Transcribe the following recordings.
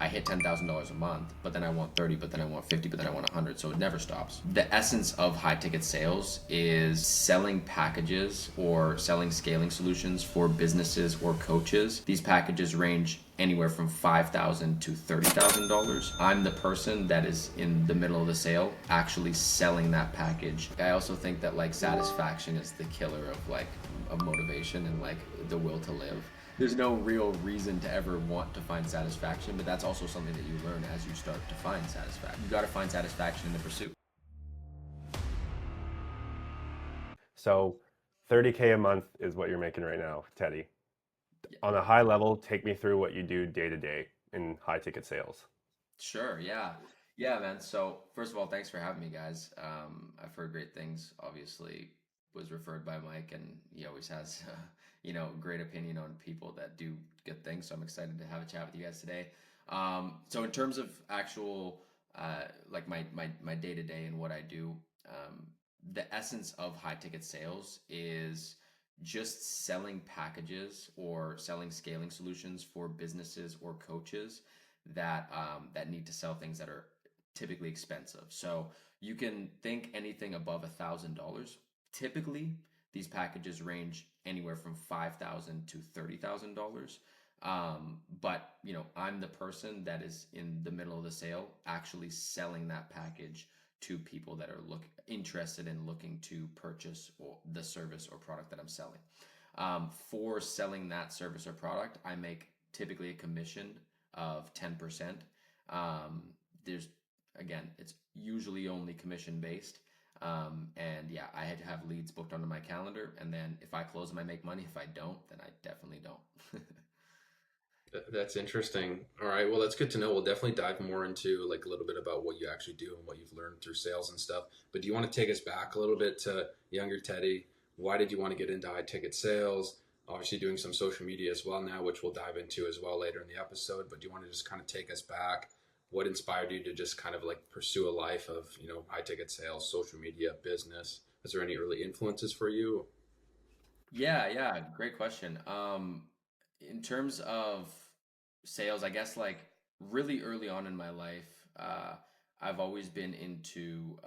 I hit $10,000 a month, but then I want 30, but then I want 50, but then I want 100. So it never stops. The essence of high ticket sales is selling packages or selling scaling solutions for businesses or coaches. These packages range anywhere from $5,000 to $30,000. I'm the person that is in the middle of the sale actually selling that package. I also think that like satisfaction is the killer of like of motivation and like the will to live. There's no real reason to ever want to find satisfaction, but that's also something that you learn as you start to find satisfaction. You got to find satisfaction in the pursuit. So 30K a month is what you're making right now, Teddy. On a high level, take me through what you do day to day in high ticket sales. Sure, yeah. Yeah, man. So, first of all, thanks for having me, guys. I've heard great things. Obviously, was referred by Mike, and he always has, great opinion on people that do good things. So, I'm excited to have a chat with you guys today. So, in terms of actual, like my day to day and what I do, the essence of high ticket sales is just selling packages or selling scaling solutions for businesses or coaches that need to sell things that are typically expensive. So you can think anything above $1,000. Typically, these packages range anywhere from $5,000 to $30,000. But I'm the person that is in the middle of the sale, actually selling that package to people that are interested in looking to purchase the service or product that I'm selling. For selling that service or product, I make typically a commission of 10%. There's again, it's usually only commission based. And yeah, I had to have leads booked onto my calendar, and then if I close them, I make money. If I don't, then I definitely don't. That's interesting. All right. Well, that's good to know. We'll definitely dive more into like a little bit about what you actually do and what you've learned through sales and stuff. But do you want to take us back a little bit to younger Teddy? Why did you want to get into high ticket sales? Obviously, doing some social media as well now, which we'll dive into as well later in the episode. But do you want to just kind of take us back? What inspired you to just kind of like pursue a life of, high ticket sales, social media, business? Is there any early influences for you? Yeah, yeah, great question. In terms of sales, I guess like really early on in my life, I've always been into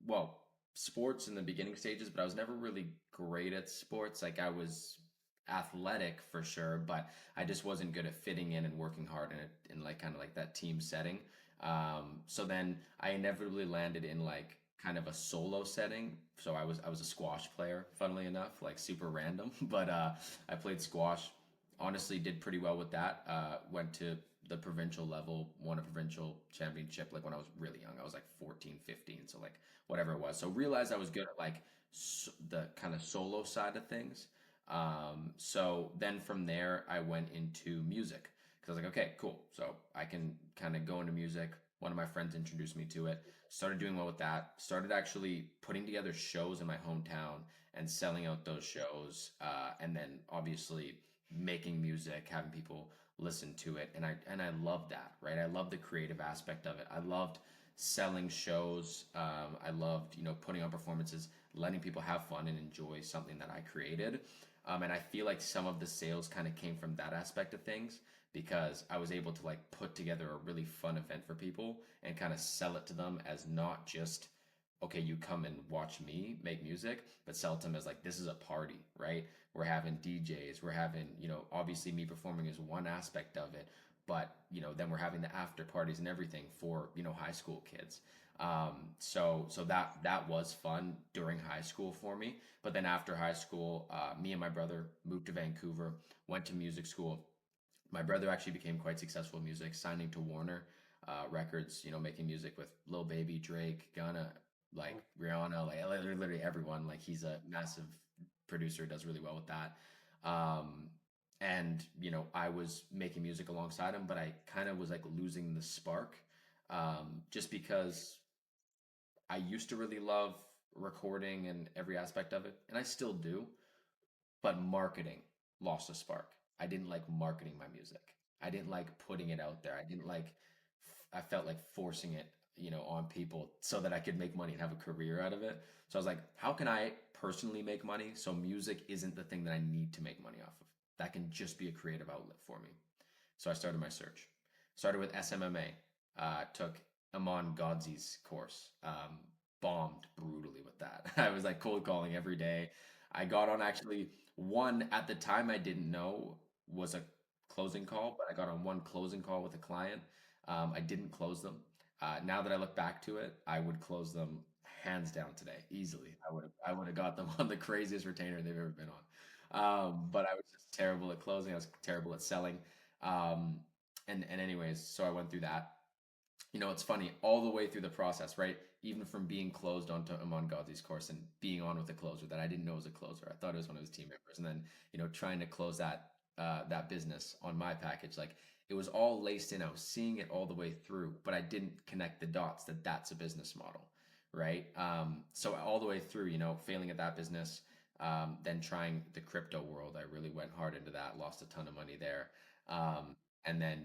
well, sports in the beginning stages, but I was never really great at sports. Like I was athletic for sure, but I just wasn't good at fitting in and working hard in like kind of like that team setting. So then I inevitably landed in like kind of a solo setting. So I was a squash player, funnily enough, like super random, but I played squash. Honestly, did pretty well with that. Went to the provincial level, won a provincial championship like when I was really young. I was like 14, 15, so like whatever it was. So realized I was good at like the kind of solo side of things. So then from there, I went into music because I was like, okay, cool. So I can kind of go into music. One of my friends introduced me to it. Started doing well with that. Started actually putting together shows in my hometown and selling out those shows. And then obviously making music, having people listen to it, and I loved that. Right, I loved the creative aspect of it. I loved selling shows. I loved putting on performances, letting people have fun and enjoy something that I created. And I feel like some of the sales kind of came from that aspect of things because I was able to like put together a really fun event for people and kind of sell it to them as not just okay, you come and watch me make music, but sell to them as like this is a party, right? We're having DJs, we're having, obviously me performing is one aspect of it, but then we're having the after parties and everything for, high school kids. So that was fun during high school for me. But then after high school, me and my brother moved to Vancouver, went to music school. My brother actually became quite successful in music, signing to Warner Records, making music with Lil Baby, Drake, Gunna, like Rihanna, like literally everyone. Like he's a massive producer, does really well with that. Um, and I was making music alongside him, but I kind of was like losing the spark, just because I used to really love recording and every aspect of it, and I still do, but marketing lost the spark. I didn't like marketing my music. I didn't like putting it out there. I didn't like, I felt like forcing it, on people so that I could make money and have a career out of it. So I was like, how can I personally make money so music isn't the thing that I need to make money off of? That can just be a creative outlet for me. So I started my search. Started with SMMA. Took Amon Godzi's course. Bombed brutally with that. I was like cold calling every day. I got on actually one at the time I didn't know was a closing call, but I got on one closing call with a client. I didn't close them. Now that I look back to it, I would close them hands down today easily. I would have got them on the craziest retainer they've ever been on. But I was just terrible at closing. I was terrible at selling. Um, and anyways, so I went through that. It's funny all the way through the process, right? Even from being closed onto Amon Ghazi's course and being on with a closer that I didn't know was a closer. I thought it was one of his team members, and then trying to close that business on my package, like it was all laced in. I was seeing it all the way through, but I didn't connect the dots that that's a business model, right? So all the way through, failing at that business, then trying the crypto world, I really went hard into that, lost a ton of money there. And then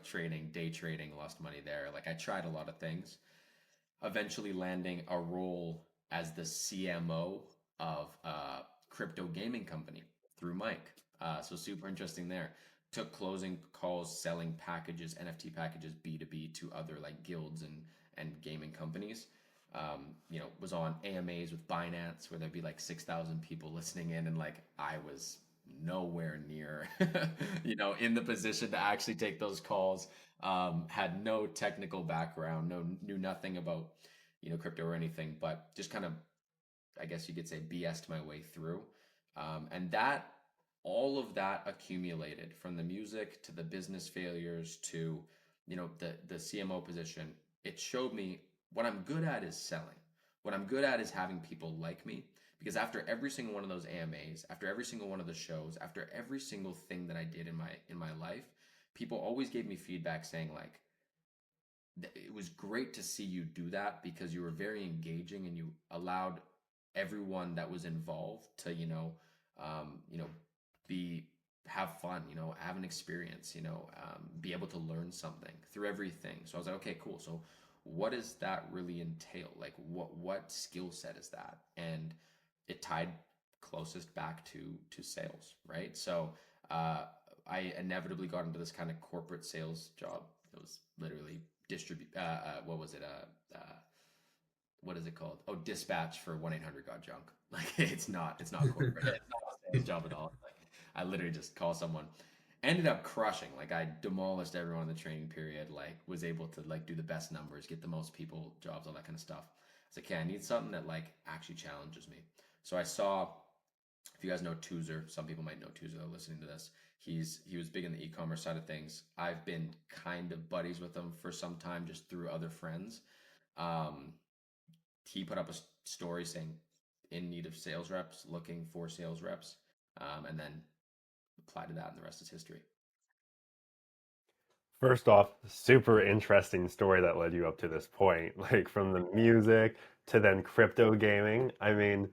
trading, day trading, lost money there. Like I tried a lot of things, eventually landing a role as the CMO of a crypto gaming company through Mike. So super interesting there. Took closing calls, selling packages, NFT packages, B2B to other like guilds and gaming companies. Was on AMAs with Binance where there'd be like 6,000 people listening in, and like I was nowhere near, in the position to actually take those calls. Had no technical background, knew nothing about, crypto or anything, but just kind of, I guess you could say, BS'd my way through. And all of that accumulated from the music to the business failures to, the CMO position. It showed me what I'm good at is selling. What I'm good at is having people like me. Because after every single one of those AMAs, after every single one of the shows, after every single thing that I did in my life, people always gave me feedback saying like, it was great to see you do that because you were very engaging and you allowed everyone that was involved to be have fun, have an experience, be able to learn something through everything. So I was like, okay, cool. So what does that really entail? Like what skill set is that? And it tied closest back to sales, right? So uh, I inevitably got into this kind of corporate sales job. It was literally distribute. What was it? What is it called? Oh, dispatch for 1-800 got junk. Like it's not corporate. It's not a sales job at all. Like I literally just call someone. Ended up crushing. Like I demolished everyone in the training period. Like was able to like do the best numbers, get the most people jobs, all that kind of stuff. I was like, okay, I need something that like actually challenges me. So I saw, if you guys know Toozer, some people might know Toozer listening to this. He was big in the e-commerce side of things. I've been kind of buddies with him for some time just through other friends. Um, he put up a story saying in need of sales reps, looking for sales reps, and then applied to that, and the rest is history. First off, super interesting story that led you up to this point, like from the music to then crypto gaming. I mean,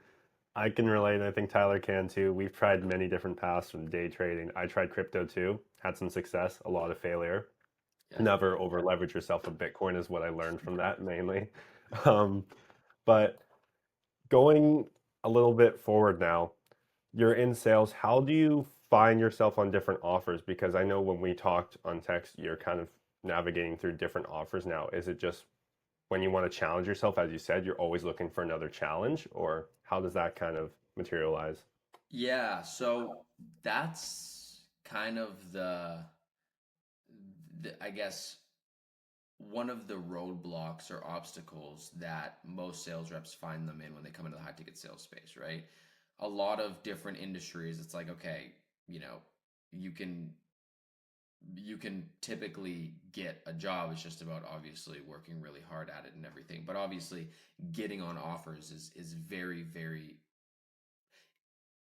I can relate, and I think Tyler can too. We've tried many different paths from day trading. I tried crypto too, had some success, a lot of failure. Yeah. Never over leverage yourself with Bitcoin is what I learned from that mainly. Um, but going a little bit forward now, you're in sales. How do you find yourself on different offers? Because I know when we talked on text, you're kind of navigating through different offers now. Is it just when you want to challenge yourself, as you said, you're always looking for another challenge, or how does that kind of materialize? Yeah, so that's kind of the I guess one of the roadblocks or obstacles that most sales reps find them in when they come into the high ticket sales space, right? A lot of different industries, it's like, okay, you know, you can you can typically get a job. It's just about obviously working really hard at it and everything. But obviously getting on offers is very, very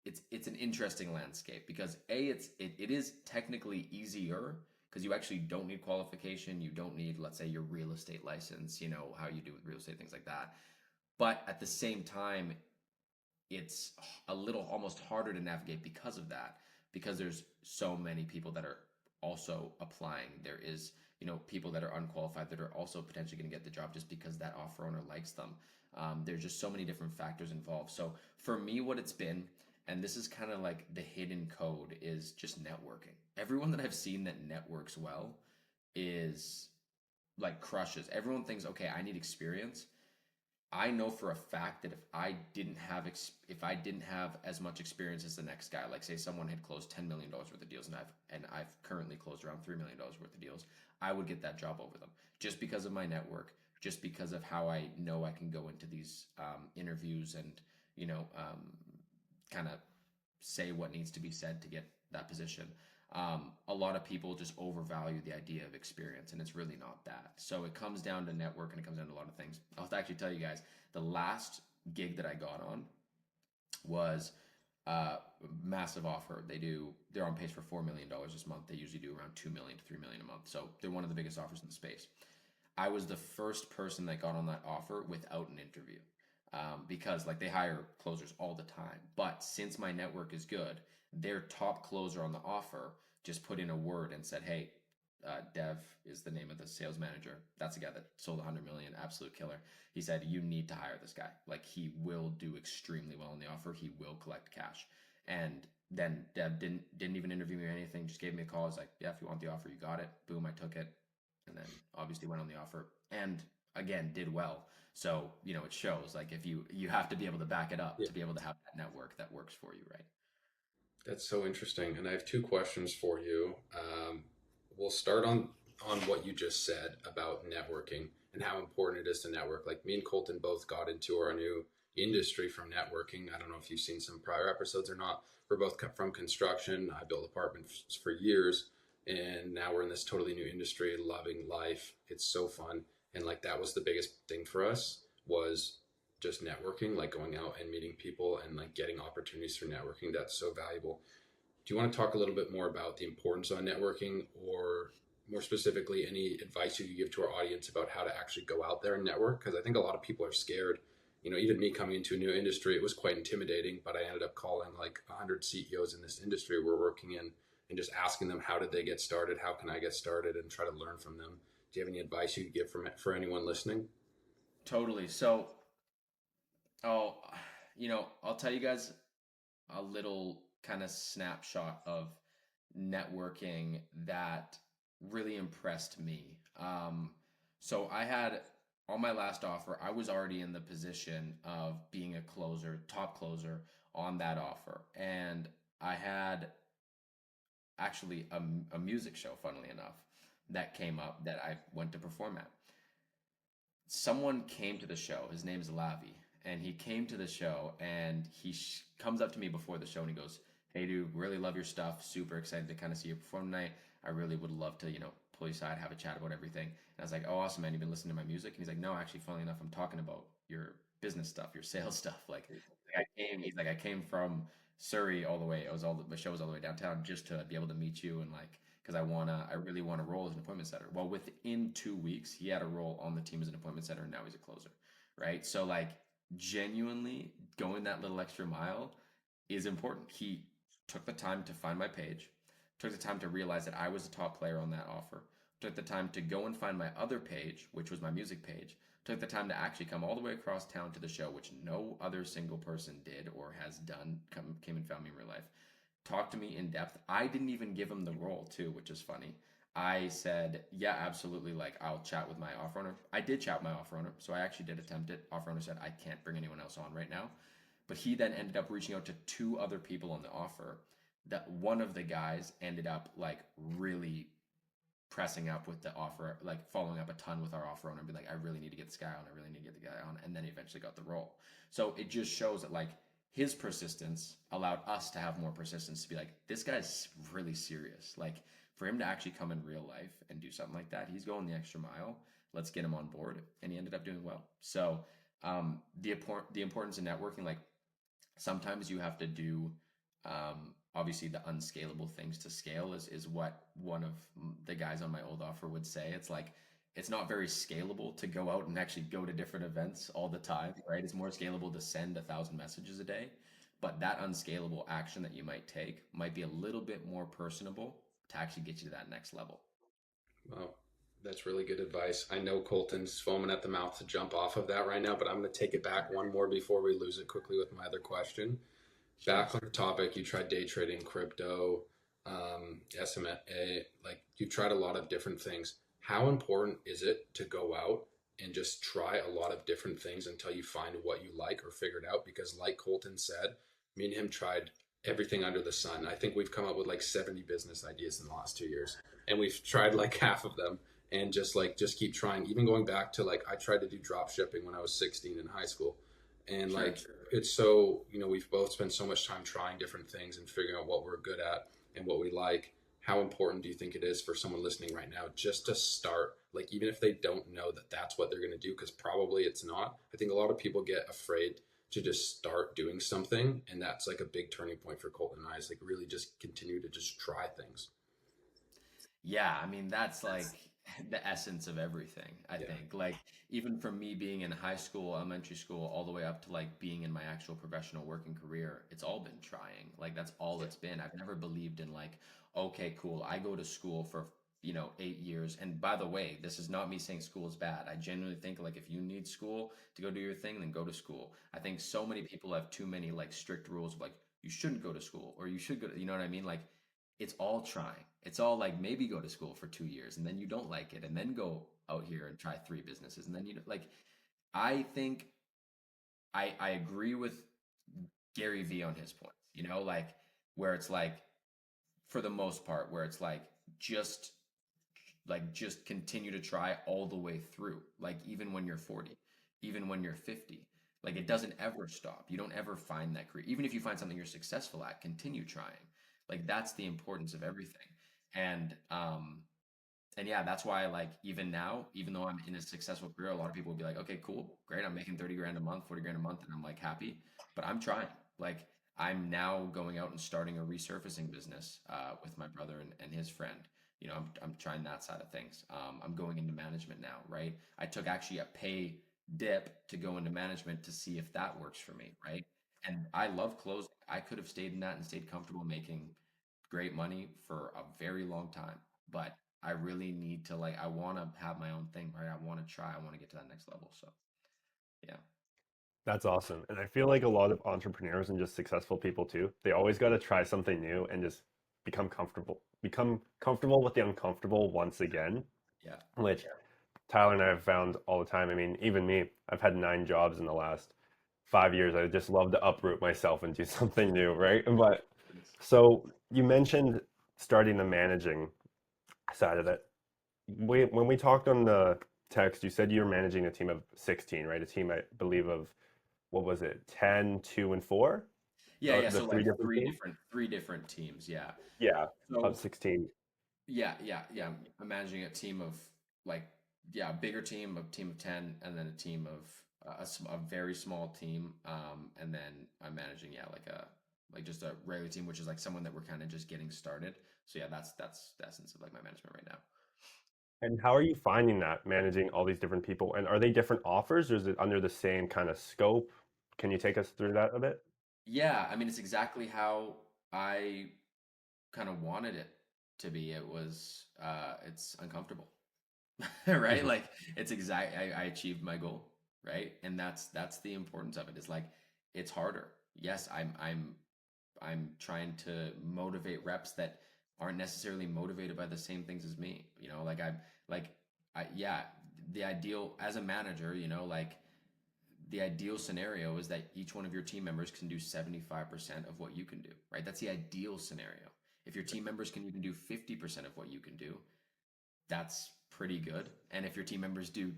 it's an interesting landscape because it is technically easier because you actually don't need qualification. You don't need, let's say, your real estate license, how you do with real estate, things like that. But at the same time, it's a little almost harder to navigate because of that, because there's so many people that are also applying. There is, people that are unqualified that are also potentially going to get the job just because that offer owner likes them. There's just so many different factors involved. So for me, what it's been, and this is kind of like the hidden code, is just networking. Everyone that I've seen that networks well is like crushes. Everyone thinks, okay, I need experience. I know for a fact that if I didn't have as much experience as the next guy, like say someone had closed $10 million worth of deals and I've currently closed around $3 million worth of deals, I would get that job over them just because of my network, just because of how I know I can go into these interviews and you know kind of say what needs to be said to get that position. A lot of people just overvalue the idea of experience, and it's really not that. So it comes down to network, and it comes down to a lot of things. I'll actually tell you guys the last gig that I got on was a massive offer. They're on pace for $4 million this month. They usually do around 2 million to 3 million a month. So they're one of the biggest offers in the space. I was the first person that got on that offer without an interview, because like they hire closers all the time. But since my network is good, their top closer on the offer just put in a word and said, "Hey, Dev is the name of the sales manager. That's the guy that sold 100 million, absolute killer." He said, "You need to hire this guy. Like he will do extremely well on the offer. He will collect cash." And then Dev didn't even interview me or anything. Just gave me a call. He's like, "Yeah, if you want the offer, you got it." Boom, I took it, and then obviously went on the offer and again did well. So it shows like if you have to be able to back it up Yeah, to be able to have that network that works for you, right? that's so interesting. And I have two questions for you. We'll start on what you just said about networking and how important it is to network. Like me and Colton both got into our new industry from networking. I don't know if you've seen some prior episodes or not. We're both from construction. I built apartments for years, and now we're in this totally new industry, loving life. It's so fun, and like that was the biggest thing for us was just networking, like going out and meeting people and like getting opportunities through networking. That's so valuable. Do you want to talk a little bit more about the importance of networking, or more specifically, any advice you could give to our audience about how to actually go out there and network? Because I think a lot of people are scared. Even me coming into a new industry, it was quite intimidating, but I ended up calling like 100 CEOs in this industry we're working in and just asking them, how did they get started? How can I get started? And try to learn from them. Do you have any advice you could give for anyone listening? Totally. So, oh, I'll tell you guys a little kind of snapshot of networking that really impressed me. So I had on my last offer, I was already in the position of being a closer, top closer on that offer. And I had actually a music show, funnily enough, that came up that I went to perform at. Someone came to the show. His name's Lavi, and he came to the show, and comes up to me before the show, and he goes, "Hey, dude, really love your stuff. Super excited to kind of see you perform tonight. I really would love to, pull you aside, have a chat about everything." And I was like, "Oh, awesome, man. You've been listening to my music?" And he's like, "No, actually, funnily enough, I'm talking about your business stuff, your sales stuff. He's like, I came from Surrey all the way. The show was all the way downtown just to be able to meet you and like." Because I really want a role as an appointment setter. Well, within 2 weeks, he had a role on the team as an appointment setter, and now he's a closer, right? So, like, genuinely going that little extra mile is important. He took the time to find my page, took the time to realize that I was a top player on that offer, took the time to go and find my other page, which was my music page, took the time to actually come all the way across town to the show, which no other single person did or has done, came and found me in real life, talked to me in depth. I didn't even give him the role too, which is funny. I said, "Yeah, absolutely. Like, I'll chat with my offer owner." I did chat with my offer owner, so I actually did attempt it. Offer owner said, "I can't bring anyone else on right now." But he then ended up reaching out to two other people on the offer. That one of the guys ended up like really pressing up with the offer, like following up a ton with our offer owner and be like, "I really need to get this guy on. I really need to get the guy on." And then he eventually got the role. So it just shows that like his persistence allowed us to have more persistence to be like, this guy's really serious. Like for him to actually come in real life and do something like that, he's going the extra mile. Let's get him on board. And he ended up doing well. So the importance of networking, like sometimes you have to do obviously the unscalable things to scale is what one of the guys on my old offer would say. It's like it's not very scalable to go out and actually go to different events all the time, right? It's more scalable to send 1,000 messages a day, but that unscalable action that you might take might be a little bit more personable to actually get you to that next level. Well, that's really good advice. I know Colton's foaming at the mouth to jump off of that right now, but I'm going to take it back one more before we lose it quickly with my other question. Sure. Back on the topic, you tried day trading crypto. SMA, like you've tried a lot of different things. How important is it to go out and just try a lot of different things until you find what you like or figure it out? Because, like Colton said, me and him tried everything under the sun. I think we've come up with like 70 business ideas in the last 2 years, and we've tried like half of them. And just keep trying. Even going back to like I tried to do drop shipping when I was 16 in high school, and Sure. like it's so we've both spent so much time trying different things and figuring out what we're good at and what we like. How important do you think it is for someone listening right now just to start, like even if they don't know that that's what they're going to do, because probably it's not. I think a lot of people get afraid to just start doing something, and that's like a big turning point for Colton and I, is like really just continue to just try things. Yeah, I mean, that's like the essence of everything, I Yeah, think. Like, even from me being in high school, elementary school, all the way up to like being in my actual professional working career, it's all been trying. Like, that's all yeah, it's been. I've never believed in like, okay, cool, I go to school for, 8 years. And by the way, this is not me saying school is bad. I genuinely think like if you need school to go do your thing, then go to school. I think so many people have too many like strict rules of like, you shouldn't go to school or you should go to, you know what I mean? Like, it's all trying. It's all like maybe go to school for 2 years and then you don't like it and then go out here and try three businesses and then like I think I agree with Gary Vee on his points. Like where it's like for the most part where it's just just continue to try all the way through. Like even when you're 40, even when you're 50, like it doesn't ever stop. You don't ever find that career. Even if you find something you're successful at, continue trying. Like that's the importance of everything. And and yeah, that's why like even now, even though I'm in a successful career, a lot of people will be like, okay, cool, great, I'm making 30 grand a month, 40 grand a month, and I'm like happy, but I'm trying. Like I'm now going out and starting a resurfacing business with my brother and his friend. I'm trying that side of things. I'm going into management now, right? I took actually a pay dip to go into management to see if that works for me, right? And I love closing. I could have stayed in that and stayed comfortable making great money for a very long time, but I really need to I want to have my own thing, right? I want to try. I want to get to that next level. So, yeah. That's awesome. And I feel like a lot of entrepreneurs and just successful people too, they always got to try something new and just become comfortable with the uncomfortable once again, Yeah. which Tyler and I have found all the time. I mean, even me, I've had 9 jobs in the last 5 years. I just love to uproot myself and do something new, right? But so you mentioned starting the managing side of it. When we talked on the text, you said you were managing a team of 16, right? A team, I believe, of what was it, 10, 2, and 4? Yeah, yeah. The So three like different three teams? different teams. Yeah. Yeah, of So 16. yeah, yeah, yeah. I'm managing a team of like yeah, a bigger team, a team of 10, and then a team of a very small team. And then I'm managing yeah, like just a regular team, which is like someone that we're kind of just getting started. So yeah, that's the essence of like my management right now. And how are you finding that, managing all these different people? And are they different offers or is it under the same kind of scope? Can you take us through that a bit? Yeah, I mean, it's exactly how I kind of wanted it to be. It's uncomfortable, right? Mhm. Like I achieved my goal, right? And that's the importance of it. Is like it's harder. Yes, I'm trying to motivate reps that aren't necessarily motivated by the same things as me. Like yeah, the ideal as a manager, like the ideal scenario is that each one of your team members can do 75% of what you can do, right? That's the ideal scenario. If your team members can even do 50% of what you can do, that's pretty good. And if your team members can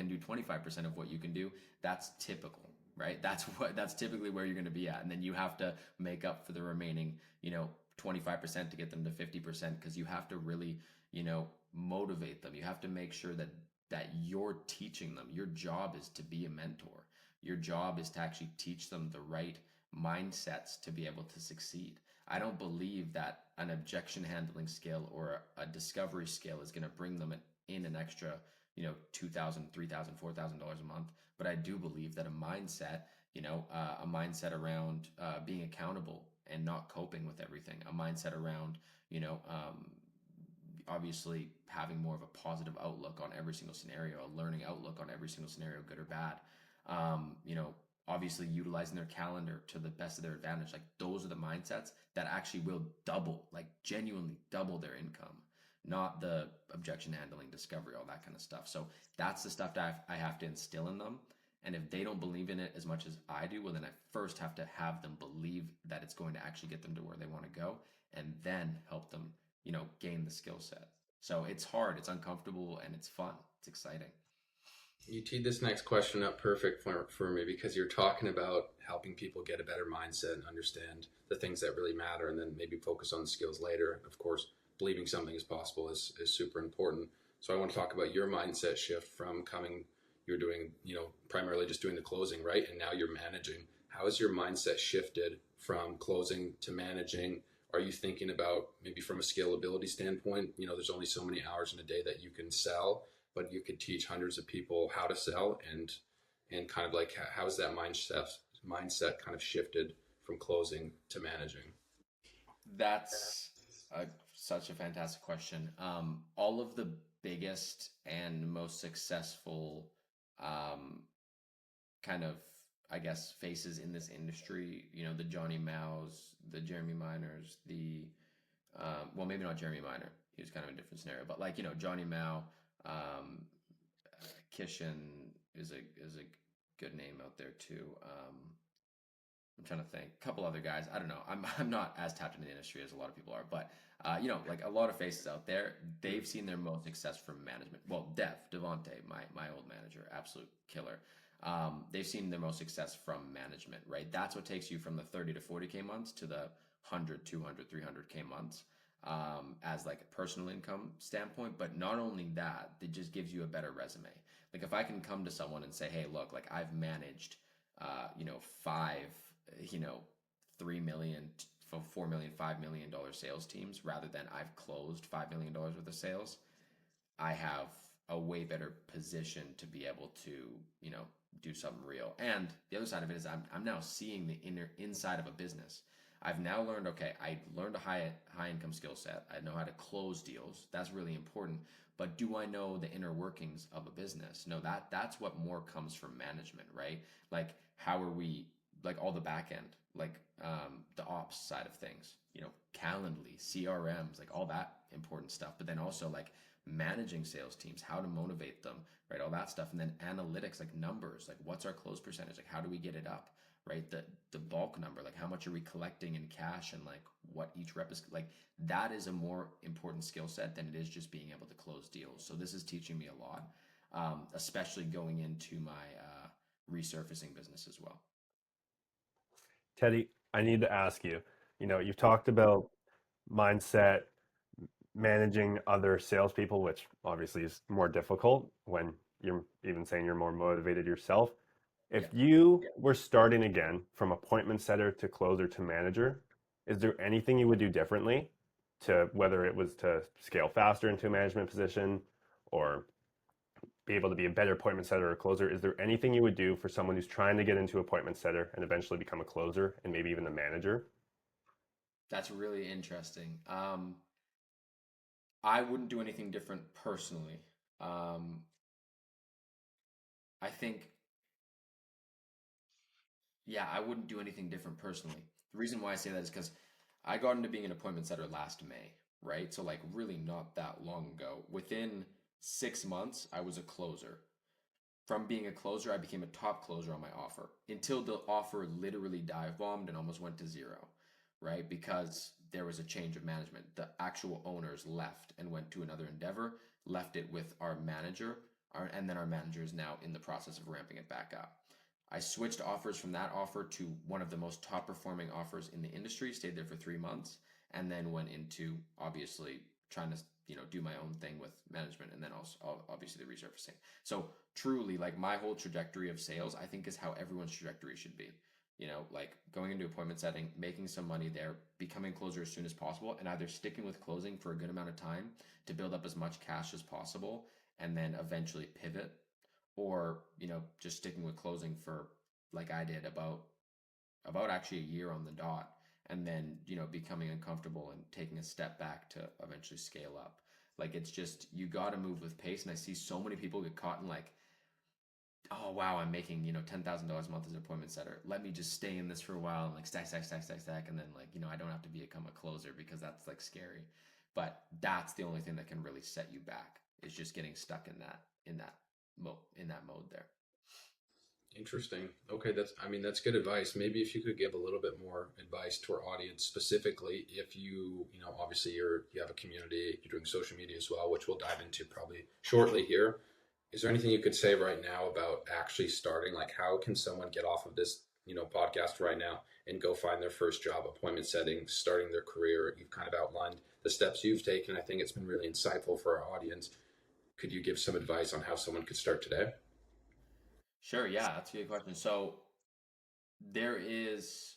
do 25% of what you can do, that's typical, right? That's typically where you're going to be at. And then you have to make up for the remaining, 25% to get them to 50% because you have to really, motivate them. You have to make sure that you're teaching them. Your job is to be a mentor. Your job is to actually teach them the right mindsets to be able to succeed. I don't believe that an objection handling skill or a discovery skill is going to bring them in an extra, $2,000, $3,000, $4,000 a month. But I do believe that a mindset around being accountable and not coping with everything, a mindset around, you know, obviously having more of a positive outlook on every single scenario, a learning outlook on every single scenario, good or bad. Um, you know, obviously utilizing their calendar to the best of their advantage. Like those are the mindsets that actually will double, like genuinely double their income, not the objection handling, discovery, all that kind of stuff. So that's the stuff that I have to instill in them. And if they don't believe in it as much as I do, well, then I first have to have them believe that it's going to actually get them to where they want to go, and then help them, gain the skill set. So it's hard, it's uncomfortable, and it's fun. It's exciting. You teed this next question up perfect for me because you're talking about helping people get a better mindset and understand the things that really matter and then maybe focus on the skills later. Of course, believing something is possible is super important. So I want to talk about your mindset shift from coming, you're doing, primarily just doing the closing, right? And now you're managing. How has your mindset shifted from closing to managing? Are you thinking about maybe from a scalability standpoint, there's only so many hours in a day that you can sell, but you could teach hundreds of people how to sell and kind of like how's that mindset kind of shifted from closing to managing? That's such a fantastic question. All of the biggest and most successful um, kind of, I guess, faces in this industry, the Johnny Maos, the Jeremy Miners, well, maybe not Jeremy Miner. He was kind of a different scenario, but like, Johnny Mao, um, Kishin is a good name out there too. I'm trying to think. A couple other guys. I don't know. I'm not as tapped into the industry as a lot of people are, but like a lot of faces out there, they've seen their most success from management. Well, Devonte, my old manager, absolute killer. They've seen their most success from management, right? That's what takes you from the 30 to 40K months to the 100, 200, 300K months, as like a personal income standpoint. But not only that, it just gives you a better resume. Like if I can come to someone and say, hey, look, like I've managed, five, you know, 3 million, 4 million, $5 million sales teams rather than I've closed $5 million worth of sales, I have a way better position to be able to, you know, do something real. And the other side of it is I'm now seeing the inside of a business. I've now learned, okay, I learned a high income skill set. I know how to close deals. That's really important. But do I know the inner workings of a business? No, that's what more comes from management, right? Like how are we, like all the back end, like the ops side of things, Calendly, CRMs, like all that important stuff. But then also like managing sales teams, how to motivate them, right? All that stuff. And then analytics, like numbers, like what's our close percentage? Like how do we get it up? Right? The bulk number, like how much are we collecting in cash and like what each rep is like, that is a more important skill set than it is just being able to close deals. So this is teaching me a lot, especially going into my resurfacing business as well. Teddy, I need to ask you, you've talked about mindset, managing other salespeople, which obviously is more difficult when you're even saying you're more motivated yourself. If Yeah. you were starting again from appointment setter to closer to manager, is there anything you would do differently to whether it was to scale faster into a management position or be able to be a better appointment setter or closer? Is there anything you would do for someone who's trying to get into appointment setter and eventually become a closer and maybe even a manager? That's really interesting. I wouldn't do anything different personally. Um, I think, yeah, I wouldn't do anything different personally. The reason why I say that is because I got into being an appointment setter last May, right? So, like, really not that long ago. Within 6 months, I was a closer. From being a closer, I became a top closer on my offer until the offer literally dive bombed and almost went to zero, right? Because there was a change of management. The actual owners left and went to another endeavor, left it with our manager, and then our manager is now in the process of ramping it back up. I switched offers from that offer to one of the most top performing offers in the industry, stayed there for 3 months, and then went into obviously trying to, do my own thing with management and then also obviously the resurfacing. So truly, like my whole trajectory of sales, I think is how everyone's trajectory should be. Like going into appointment setting, making some money there, becoming closer as soon as possible, and either sticking with closing for a good amount of time to build up as much cash as possible, and then eventually pivot, or just sticking with closing for like I did about actually a year on the dot, and then becoming uncomfortable and taking a step back to eventually scale up. Like it's just you got to move with pace, and I see so many people get caught in like oh wow, I'm making, $10,000 a month as an appointment setter. Let me just stay in this for a while and like stack, and then like, I don't have to become a closer because that's like scary. But that's the only thing that can really set you back is just getting stuck in that mode there. Interesting. Okay, I mean that's good advice. Maybe if you could give a little bit more advice to our audience specifically, if obviously you have a community, you're doing social media as well, which we'll dive into probably shortly here. Is there anything you could say right now about actually starting? Like, how can someone get off of this, podcast right now and go find their first job, appointment setting, starting their career? You've kind of outlined the steps you've taken. I think it's been really insightful for our audience. Could you give some advice on how someone could start today? Sure, yeah, that's a good question. So there is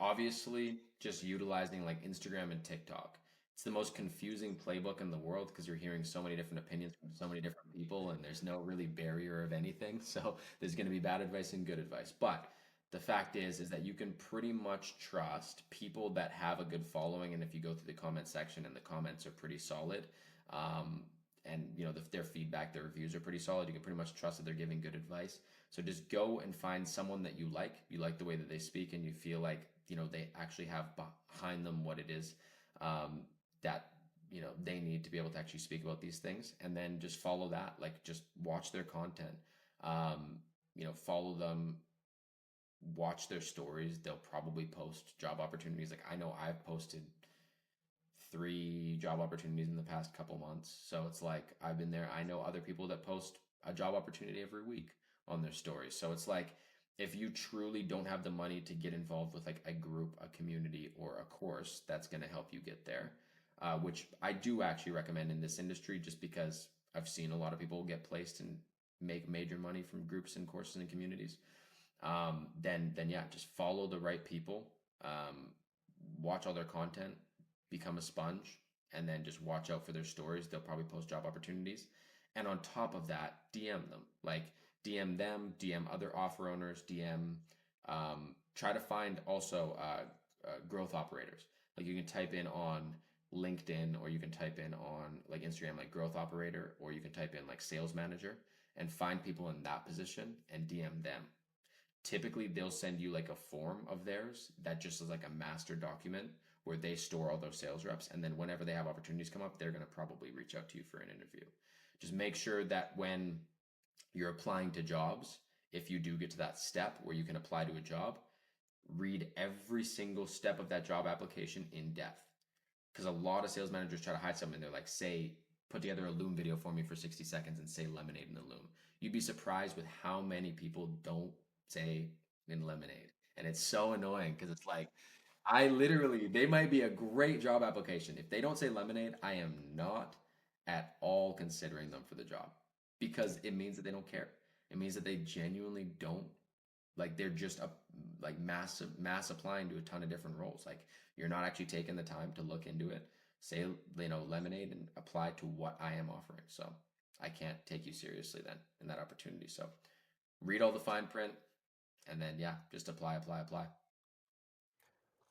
obviously just utilizing like Instagram and TikTok. It's the most confusing playbook in the world because you're hearing so many different opinions from so many different people, and there's no really barrier of anything. So there's going to be bad advice and good advice. But the fact is that you can pretty much trust people that have a good following, and if you go through the comment section and the comments are pretty solid, um, and their feedback, their reviews are pretty solid, you can pretty much trust that they're giving good advice. So just go and find someone that you like. You like the way that they speak, and you feel like they actually have behind them what it is, that they need to be able to actually speak about these things, and then just follow that. Like just watch their content, follow them, watch their stories. They'll probably post job opportunities. Like I know I've posted 3 job opportunities in the past couple months. So it's like I've been there. I know other people that post a job opportunity every week on their stories. So it's like if you truly don't have the money to get involved with like a group, a community, or a course that's going to help you get there, which I do actually recommend in this industry just because I've seen a lot of people get placed and make major money from groups and courses and communities. Then yeah, just follow the right people, watch all their content, become a sponge, and then just watch out for their stories. They'll probably post job opportunities, and on top of that, DM them. Like DM them, DM other offer owners, DM. Try to find also growth operators. Like you can type in on LinkedIn, or you can type in on like Instagram, like growth operator, or you can type in like sales manager and find people in that position and DM them. Typically they'll send you like a form of theirs that just is like a master document where they store all those sales reps, and then whenever they have opportunities come up, they're going to probably reach out to you for an interview. Just make sure that when you're applying to jobs, if you do get to that step where you can apply to a job, read every single step of that job application in depth, because a lot of sales managers try to hide something. They're like, say, put together a loom video for me for 60 seconds and say lemonade in the loom. You'd be surprised with how many people don't say in lemonade. And it's so annoying because it's like, they might be a great job application. If they don't say lemonade, I am not at all considering them for the job because it means that they don't care. It means that they genuinely don't, like they're just a like mass applying to a ton of different roles. Like you're not actually taking the time to look into it, say lemonade, and apply to what I am offering. So I can't take you seriously then in that opportunity. So read all the fine print, and then yeah, just apply, apply, apply.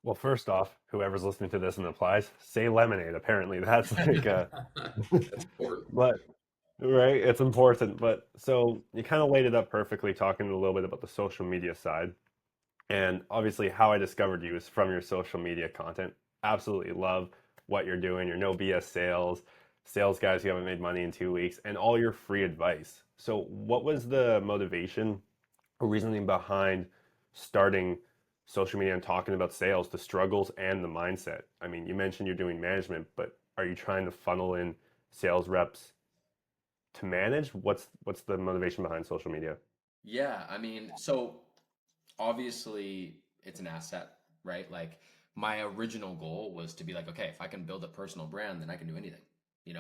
Well, first off, whoever's listening to this and applies, say lemonade. Apparently, that's like That's important. but right, it's important. But so you kind of laid it up perfectly, talking a little bit about the social media side. And obviously, how I discovered you is from your social media content. Absolutely love what you're doing. Your no BS sales guys who haven't made money in 2 weeks, and all your free advice. So, what was the motivation or reasoning behind starting social media and talking about sales, the struggles and the mindset? I mean, you mentioned you're doing management, but are you trying to funnel in sales reps to manage? What's the motivation behind social media? Yeah, I mean, so obviously it's an asset, right? Like my original goal was to be like, okay, if I can build a personal brand, then I can do anything.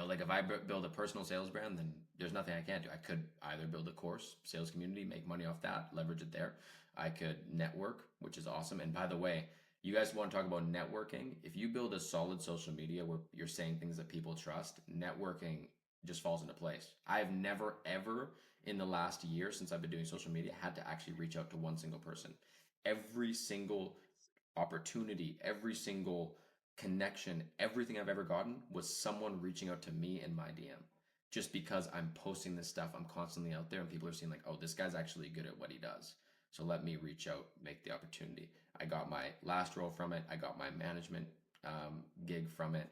Like if I build a personal sales brand, then there's nothing I can't do. I could either build a course, sales community, make money off that, leverage it there. I could network, which is awesome. And by the way, you guys want to talk about networking? If you build a solid social media where you're saying things that people trust, networking just falls into place. I've never ever in the last year since I've been doing social media had to actually reach out to one single person. Every single opportunity, every single connection, everything I've ever gotten was someone reaching out to me in my DM. just because I'm posting this stuff, I'm constantly out there and people are seeing like, oh, this guy's actually good at what he does. So let me reach out, make the opportunity. I got my last role from it. I got my management gig from it.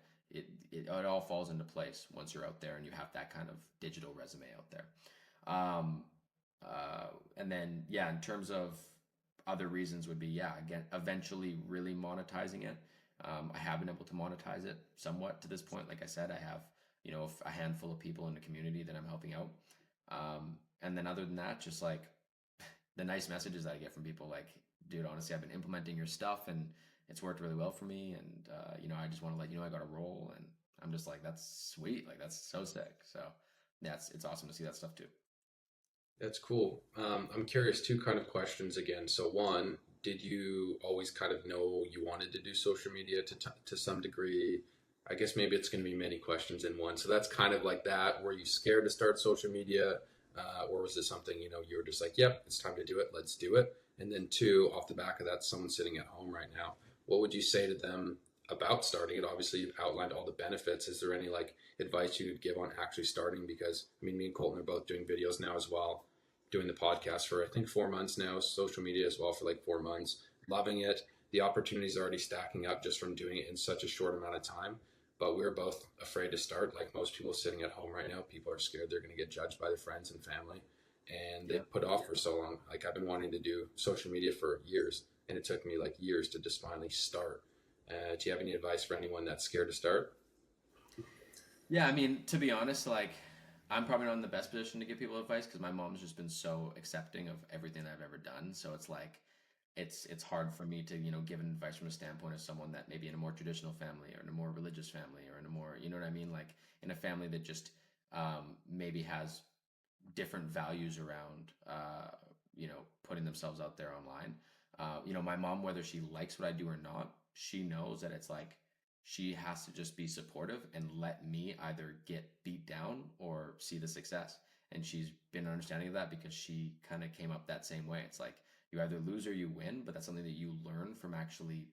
It all falls into place once you're out there and you have that kind of digital resume out there. Um, and then, yeah, in terms of other reasons would be, yeah, again, eventually really monetizing it. I have been able to monetize it somewhat to this point. Like I said, I have, a handful of people in the community that I'm helping out. And then other than that, just like the nice messages that I get from people like, dude, honestly, I've been implementing your stuff and it's worked really well for me. And, I just want to let you know I got a role. And I'm just like, that's sweet. Like, that's so sick. So, yeah, it's awesome to see that stuff too. That's cool. I'm curious, two kind of questions again. So one, did you always kind of know you wanted to do social media to some degree? I guess maybe it's going to be many questions in one. So that's kind of like that. Were you scared to start social media? Or was it something, you were just like, yep, it's time to do it. Let's do it. And then two, off the back of that, someone sitting at home right now, what would you say to them about starting it? Obviously, you've outlined all the benefits. Is there any like advice you would give on actually starting? Because I mean, me and Colton are both doing videos now as well, doing the podcast for I think 4 months now, social media as well for like 4 months, loving it. The opportunities are already stacking up just from doing it in such a short amount of time. But we're both afraid to start. Like most people sitting at home right now, people are scared they're going to get judged by their friends and family. And they Yeah. put off for so long. Like I've been wanting to do social media for years, and it took me like years to just finally start. Do you have any advice for anyone that's scared to start? Yeah, I mean, to be honest, like I'm probably not in the best position to give people advice because my mom's just been so accepting of everything I've ever done. So it's like it's hard for me to, give an advice from a standpoint of someone that maybe in a more traditional family or in a more religious family or in a more, you know what I mean? Like in a family that just maybe has different values around putting themselves out there online. My mom, whether she likes what I do or not, she knows that it's like she has to just be supportive and let me either get beat down or see the success. And she's been understanding of that because she kind of came up that same way. It's like you either lose or you win, but that's something that you learn from actually,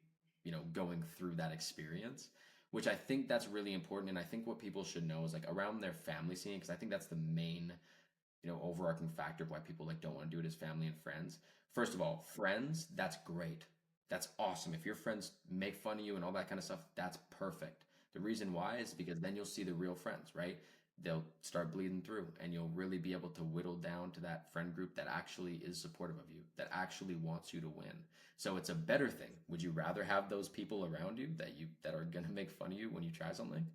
going through that experience, which I think that's really important. And I think what people should know is like around their family scene, because I think that's the main, overarching factor of why people like don't want to do it is family and friends. First of all, friends, that's great. That's awesome. If your friends make fun of you and all that kind of stuff, that's perfect. The reason why is because then you'll see the real friends, right? They'll start bleeding through and you'll really be able to whittle down to that friend group that actually is supportive of you, that actually wants you to win. So it's a better thing. Would you rather have those people around you that are going to make fun of you when you try something?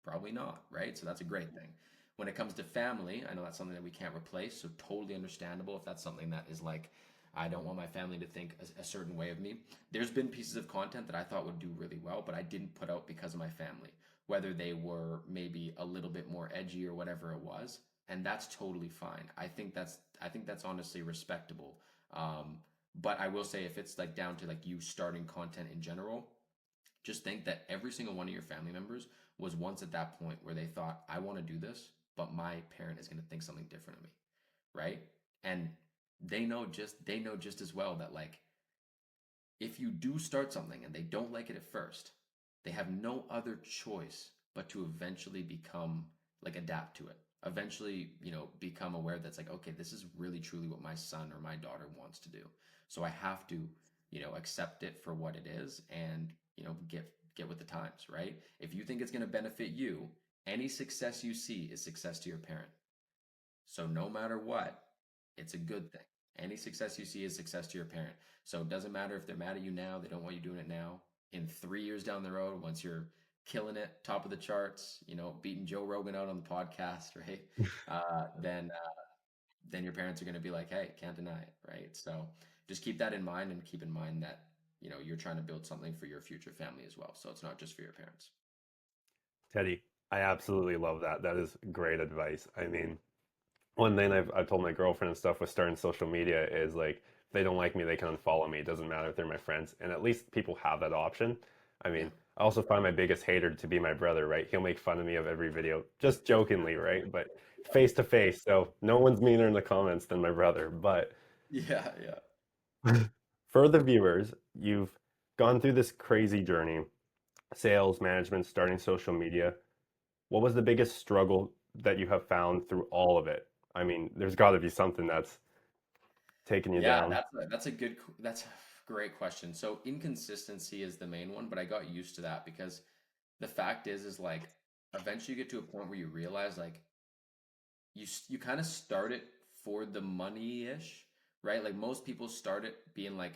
Probably not, right? So that's a great thing. When it comes to family, I know that's something that we can't replace, so totally understandable if that's something that is like, I don't want my family to think a certain way of me. There's been pieces of content that I thought would do really well, but I didn't put out because of my family, whether they were maybe a little bit more edgy or whatever it was, and that's totally fine. I think that's honestly respectable. Um, but I will say if it's like down to like you starting content in general, just think that every single one of your family members was once at that point where they thought, I want to do this, but my parent is going to think something different of me, right? And they know just as well that like if you do start something and they don't like it at first, they have no other choice but to eventually become like adapt to it. Eventually, become aware that's like, okay, this is really truly what my son or my daughter wants to do. So I have to, accept it for what it is and, get with the times, right? If you think it's going to benefit you, any success you see is success to your parent. So no matter what, it's a good thing. Any success you see is success to your parent. So it doesn't matter if they're mad at you now, they don't want you doing it now. In 3 years down the road, once you're killing it, top of the charts, beating Joe Rogan out on the podcast, right? Then your parents are going to be like, hey, can't deny it, right? So just keep that in mind and keep in mind that, you're trying to build something for your future family as well. So it's not just for your parents. Teddy, I absolutely love that. That is great advice. I mean, one thing I've told my girlfriend and stuff with starting social media is like, if they don't like me, they can unfollow me. It doesn't matter if they're my friends. And at least people have that option. I Yeah. mean, I also find my biggest hater to be my brother, right? He'll make fun of me of every video, just jokingly, right? But face to face. So no one's meaner in the comments than my brother. But Yeah, yeah. for the viewers, you've gone through this crazy journey, sales, management, starting social media. What was the biggest struggle that you have found through all of it? I mean, there's got to be something that's taken you Yeah, down. that's a great question. So inconsistency is the main one, but I got used to that because the fact is like eventually you get to a point where you realize like you kind of start it for the money-ish, right? Like most people start it being like,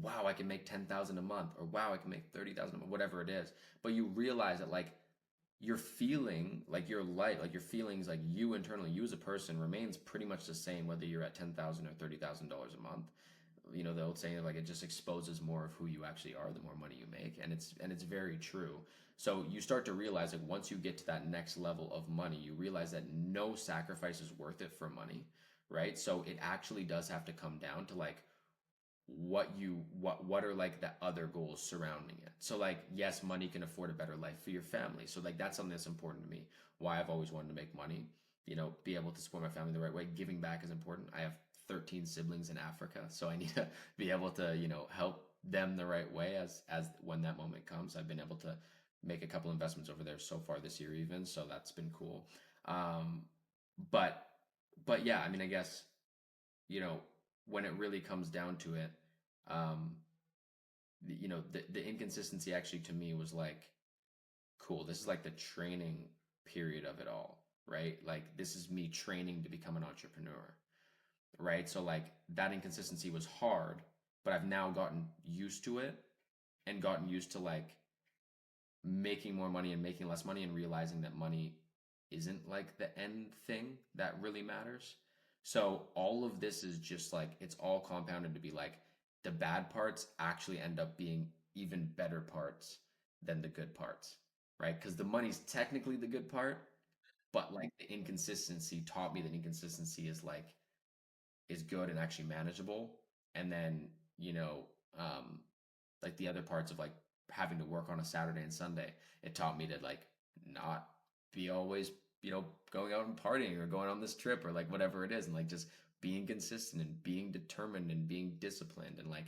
wow, I can make 10,000 a month, or wow, I can make 30,000 a month, whatever it is. But you realize that like your feeling, like your life, like your feelings, like you internally, you as a person remains pretty much the same whether you're at 10,000 or $30,000 a month. You know, the old saying like it just exposes more of who you actually are the more money you make, and it's very true. So you start to realize like once you get to that next level of money, you realize that no sacrifice is worth it for money, right? So it actually does have to come down to like what are like the other goals surrounding it. So like yes, money can afford a better life for your family, so like that's something that's important to me, why I've always wanted to make money, you know, be able to support my family the right way. Giving back is important. I have 13 siblings in Africa, so I need to be able to, you know, help them the right way as when that moment comes. I've been able to make a couple investments over there so far this year even, so that's been cool. um but but yeah, I mean, I guess, you know, when it really comes down to it, um, you know, the inconsistency actually to me was like, cool, this is like the training period of it all, right? Like this is me training to become an entrepreneur, right? So like that inconsistency was hard, but I've now gotten used to it and gotten used to like making more money and making less money and realizing that money isn't like the end thing that really matters. So all of this is just like it's all compounded to be like the bad parts actually end up being even better parts than the good parts, right? Because the money's technically the good part, but like the inconsistency taught me that inconsistency is good and actually manageable. And then, you know, like the other parts of like having to work on a Saturday and Sunday, it taught me to like not be always, you know, going out and partying or going on this trip or like whatever it is, and like just being consistent and being determined and being disciplined. And like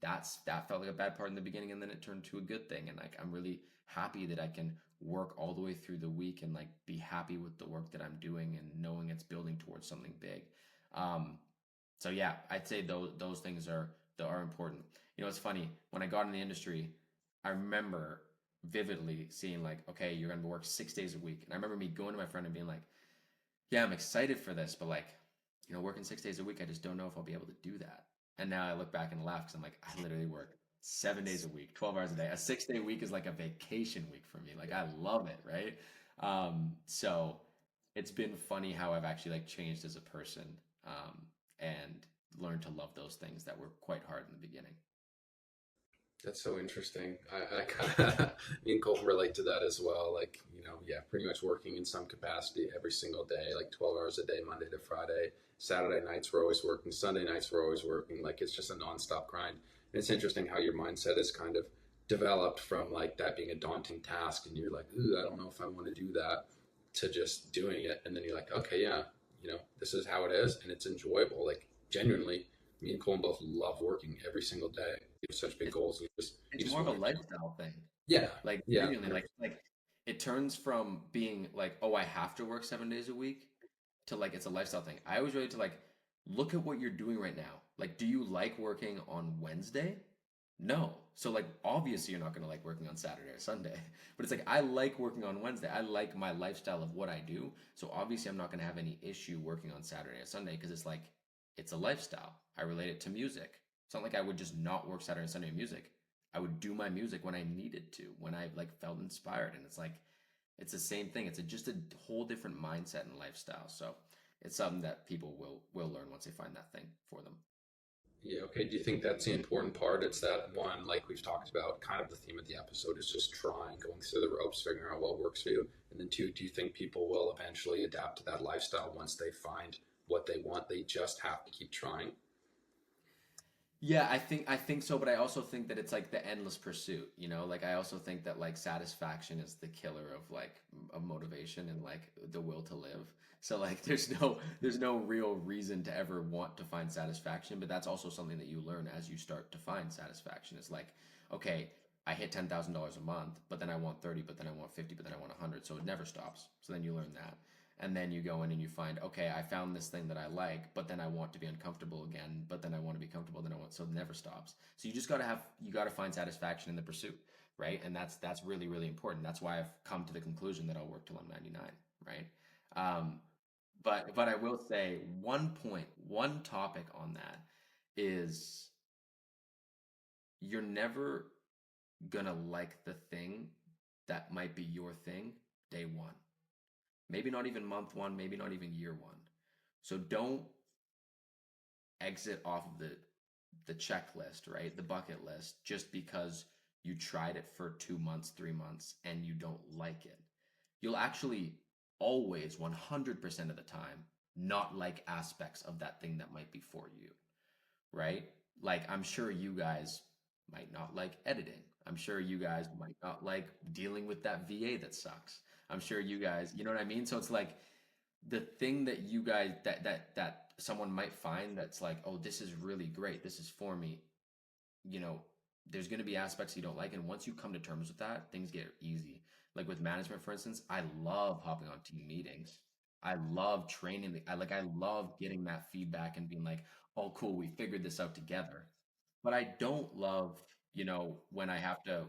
that felt like a bad part in the beginning, and then it turned to a good thing. And like I'm really happy that I can work all the way through the week and like be happy with the work that I'm doing and knowing it's building towards something big. um so yeah, I'd say those things are important. You know, it's funny, when I got in the industry, I remember vividly seeing like, okay, you're gonna work 6 days a week, and I remember me going to my friend and being like, yeah, I'm excited for this, but like, you know, working 6 days a week, I just don't know if I'll be able to do that. And now I look back and laugh because I'm like, I literally work 7 days a week, 12 hours a day. A 6 day week is like a vacation week for me. Like I love it, right? So it's been funny how I've actually like changed as a person, and learned to love those things that were quite hard in the beginning. That's so interesting. I kind of, me and Colton relate to that as well. Like, you know, yeah, pretty much working in some capacity every single day, like 12 hours a day, Monday to Friday. Saturday nights we're always working. Sunday nights we're always working. Like, it's just a nonstop grind. And it's interesting how your mindset is kind of developed from like that being a daunting task. And you're like, ooh, I don't know if I want to do that, to just doing it. And then you're like, okay, yeah, you know, this is how it is. And it's enjoyable. Like, genuinely, me and Colton both love working every single day. You have such big It's goals. You it's just more of a want to, lifestyle thing. yeah, Like yeah, genuinely, like it turns from being like, oh, I have to work 7 days a week to like it's a lifestyle thing. I always relate to like, look at what you're doing right now. Like, do you like working on Wednesday? No. So like obviously you're not gonna like working on Saturday or Sunday. But it's like I like working on Wednesday. I like my lifestyle of what I do. So obviously I'm not gonna have any issue working on Saturday or Sunday because it's like it's a lifestyle. I relate it to music. It's not like I would just not work Saturday and Sunday in music. I would do my music when I needed to, when I like felt inspired. And it's like it's the same thing. It's just a whole different mindset and lifestyle. So it's something that people will learn once they find that thing for them. yeah. Okay. Do you think that's the important part? It's that one, like we've talked about, kind of the theme of the episode is just trying, going through the ropes, figuring out what works for you. And then two, do you think people will eventually adapt to that lifestyle once they find what they want? They just have to keep trying. Yeah, I think so, but I also think that it's like the endless pursuit, you know? Like I also think that like satisfaction is the killer of like of motivation and like the will to live. So like there's no real reason to ever want to find satisfaction, but that's also something that you learn as you start to find satisfaction. It's like, okay, I hit $10,000 a month, but then I want 30, but then I want 50, but then I want 100. So it never stops. So then you learn that. And then you go in and you find, okay, I found this thing that I like, but then I want to be uncomfortable again, but then I want to be comfortable, then I want, so it never stops. So you just got to have, you got to find satisfaction in the pursuit, right? And that's really, really important. That's why I've come to the conclusion that I'll work till I'm 99, right? Um, but I will say one point, one topic on that is you're never gonna like the thing that might be your thing day one. Maybe not even month one, maybe not even year one. So don't exit off of the checklist, right? The bucket list just because you tried it for 2 months, 3 months, and you don't like it. You'll actually always 100% of the time not like aspects of that thing that might be for you, right? Like, I'm sure you guys might not like editing. I'm sure you guys might not like dealing with that VA that sucks. I'm sure you guys, you know what I mean? So it's like the thing that you guys that someone might find that's like, "Oh, this is really great. This is for me." You know, there's going to be aspects you don't like, and once you come to terms with that, things get easy. Like with management, for instance, I love hopping on team meetings. I love training. I love getting that feedback and being like, "Oh, cool, we figured this out together." But I don't love, when I have to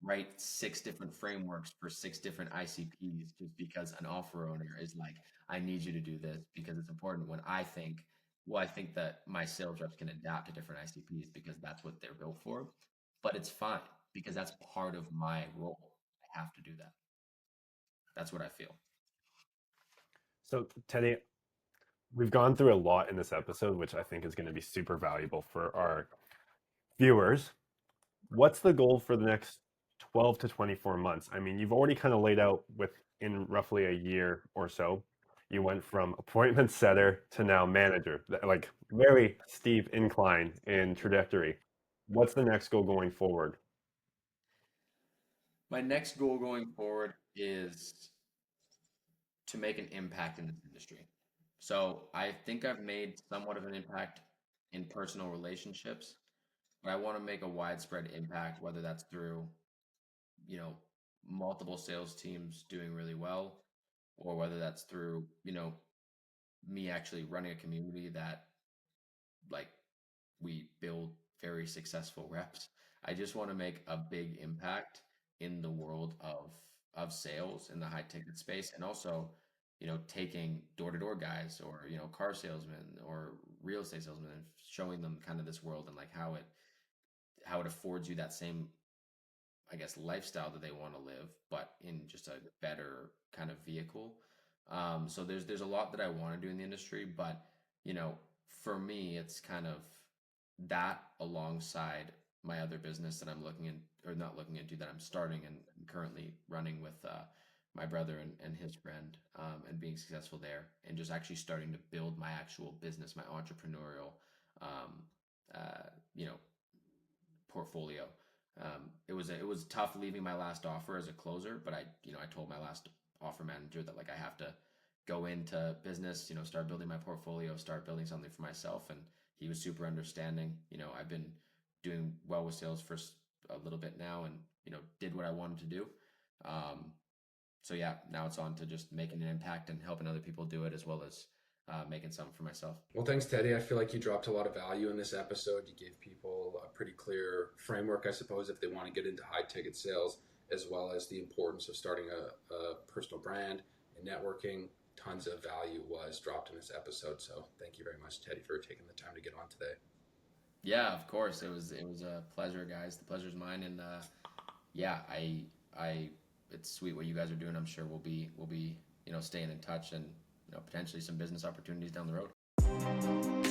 write 6 different frameworks for 6 different ICPs just because an offer owner is like, I need you to do this because it's important. When I think, well, I think that my sales reps can adapt to different ICPs because that's what they're built for. But it's fine because that's part of my role. I have to do that. That's what I feel. So, Teddy, we've gone through a lot in this episode, which I think is going to be super valuable for our viewers. What's the goal for the next 12 to 24 months? I mean, you've already kind of laid out within roughly a year or so. You went from appointment setter to now manager, like very steep incline in trajectory. What's the next goal going forward? My next goal going forward is to make an impact in this industry. So I think I've made somewhat of an impact in personal relationships, but I want to make a widespread impact, whether that's through, you know, multiple sales teams doing really well, or whether that's through, me actually running a community that like we build very successful reps. I just want to make a big impact in the world of sales in the high ticket space, and also, taking door to door guys, or car salesmen or real estate salesmen, and showing them kind of this world and like how it affords you that same, I guess, lifestyle that they want to live, but in just a better kind of vehicle. So there's a lot that I want to do in the industry, but you know, for me, it's kind of that alongside my other business that I'm looking in, or not looking into, that I'm starting and currently running with my brother and his friend, and being successful there, and just actually starting to build my actual business, my entrepreneurial, um, uh, you know, portfolio. It was tough leaving my last offer as a closer, but I told my last offer manager that like I have to go into business, start building my portfolio, start building something for myself, and he was super understanding. I've been doing well with sales for a little bit now, and did what I wanted to do. Um, so yeah, now it's on to just making an impact and helping other people do it, as well as making something for myself. Well, thanks, Teddy. I feel like you dropped a lot of value in this episode. You gave people a pretty clear framework, I suppose, if they want to get into high ticket sales, as well as the importance of starting a personal brand and networking. Tons of value was dropped in this episode. So thank you very much, Teddy, for taking the time to get on today. Yeah, of course. It was a pleasure, guys. The pleasure's mine, and yeah, I it's sweet what you guys are doing. I'm sure we'll be staying in touch, and potentially some business opportunities down the road.